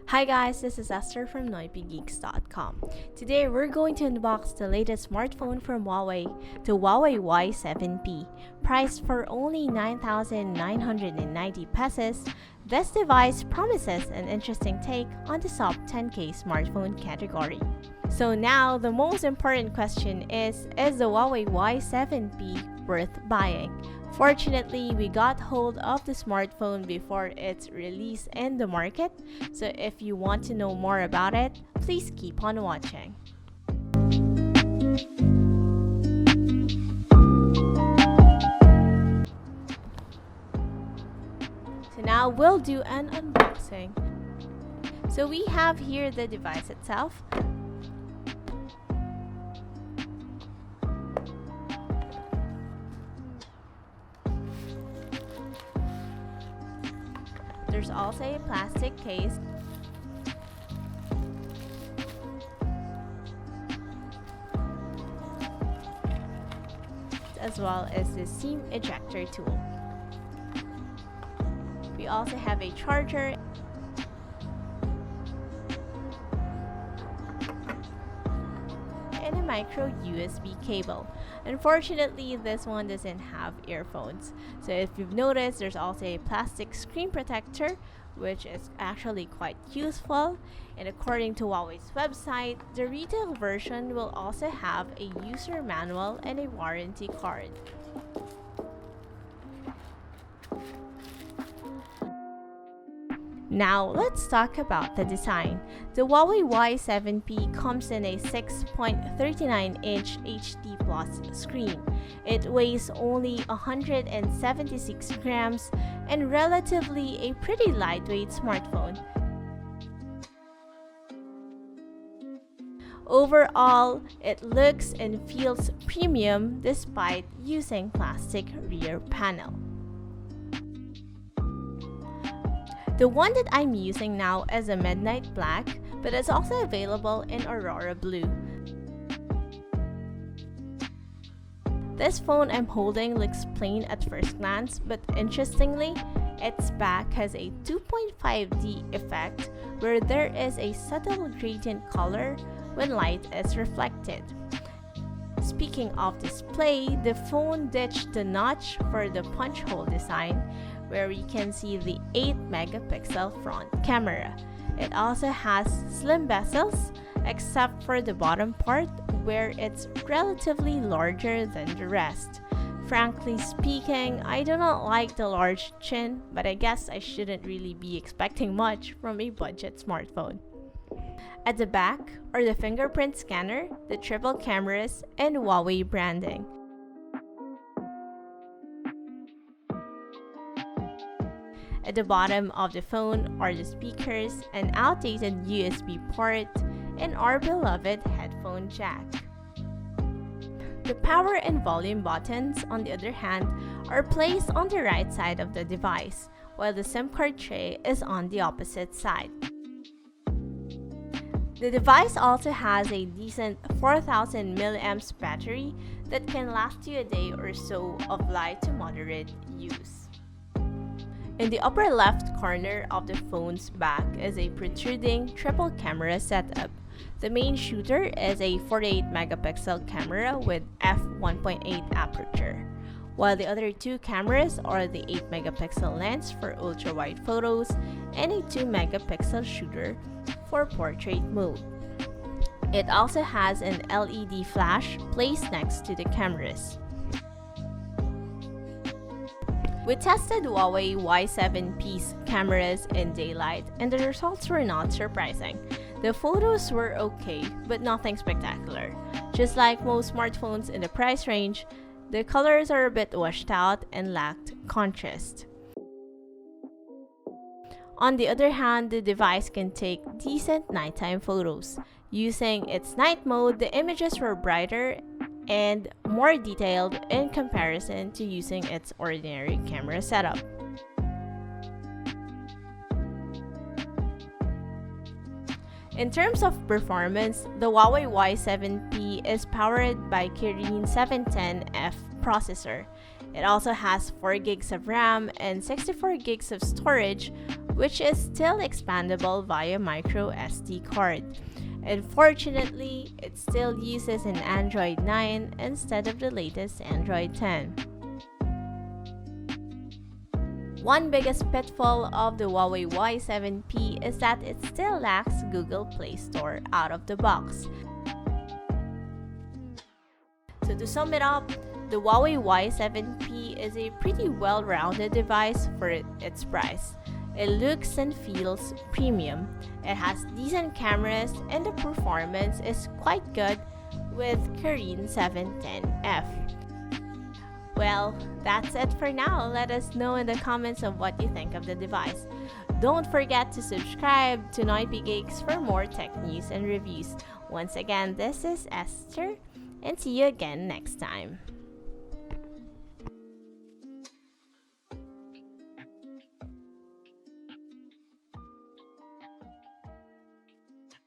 Hi guys, this is Esther from NoypiGeeks.com. Today we're going to unbox the latest smartphone from Huawei, the Huawei Y7p. Priced for only 9,990 pesos, this device promises an interesting take on the sub 10K smartphone category. So now the most important question is the Huawei Y7p worth buying? Fortunately, we got hold of the smartphone before its release in the market, so if you want to know more about it, please keep on watching. So now we'll do an unboxing. So we have here the device itself. There's also a plastic case. As well as the SIM ejector tool. We also have a charger and a micro USB cable. Unfortunately, this one doesn't have earphones. So if you've noticed, there's also a plastic screen protector, which is actually quite useful. And according to Huawei's website, the retail version will also have a user manual and a warranty card. Now, let's talk about the design. The Huawei Y7p comes in a 6.39-inch HD Plus screen. It weighs only 176 grams and relatively a pretty lightweight smartphone. Overall, it looks and feels premium despite using plastic rear panel. The one that I'm using now is a midnight black, but it's also available in aurora blue. This phone I'm holding looks plain at first glance, but interestingly, its back has a 2.5D effect where there is a subtle gradient color when light is reflected. Speaking of display, the phone ditched the notch for the punch hole design, where we can see the 8-megapixel front camera. It also has slim bezels, except for the bottom part where it's relatively larger than the rest. Frankly speaking, I do not like the large chin, but I guess I shouldn't really be expecting much from a budget smartphone. At the back are the fingerprint scanner, the triple cameras, and Huawei branding. At the bottom of the phone are the speakers, an outdated USB port, and our beloved headphone jack. The power and volume buttons, on the other hand, are placed on the right side of the device, while the SIM card tray is on the opposite side. The device also has a decent 4000 mAh battery that can last you a day or so of light to moderate use. In the upper left corner of the phone's back is a protruding triple camera setup. The main shooter is a 48-megapixel camera with f1.8 aperture, while the other two cameras are the 8-megapixel lens for ultra-wide photos and a 2-megapixel shooter for portrait mode. It also has an LED flash placed next to the cameras. We tested Huawei Y7p's cameras in daylight, and the results were not surprising. The photos were okay, but nothing spectacular. Just like most smartphones in the price range, the colors are a bit washed out and lacked contrast. On the other hand, the device can take decent nighttime photos. Using its night mode, the images were brighter and more detailed in comparison to using its ordinary camera setup. In terms of performance, the Huawei Y7p is powered by Kirin 710F processor. It also has 4 gigs of RAM and 64 gigs of storage, which is still expandable via micro SD card. Unfortunately, it still uses an Android 9 instead of the latest Android 10. One biggest pitfall of the Huawei Y7p is that it still lacks Google Play Store out of the box. So to sum it up, the Huawei Y7p is a pretty well-rounded device for its price. It looks and feels premium. It has decent cameras and the performance is quite good with Kirin 710F. Well, that's it for now. Let us know in the comments of what you think of the device. Don't forget to subscribe to NoypiGeeks for more tech news and reviews. Once again, this is Esther, and see you again next time.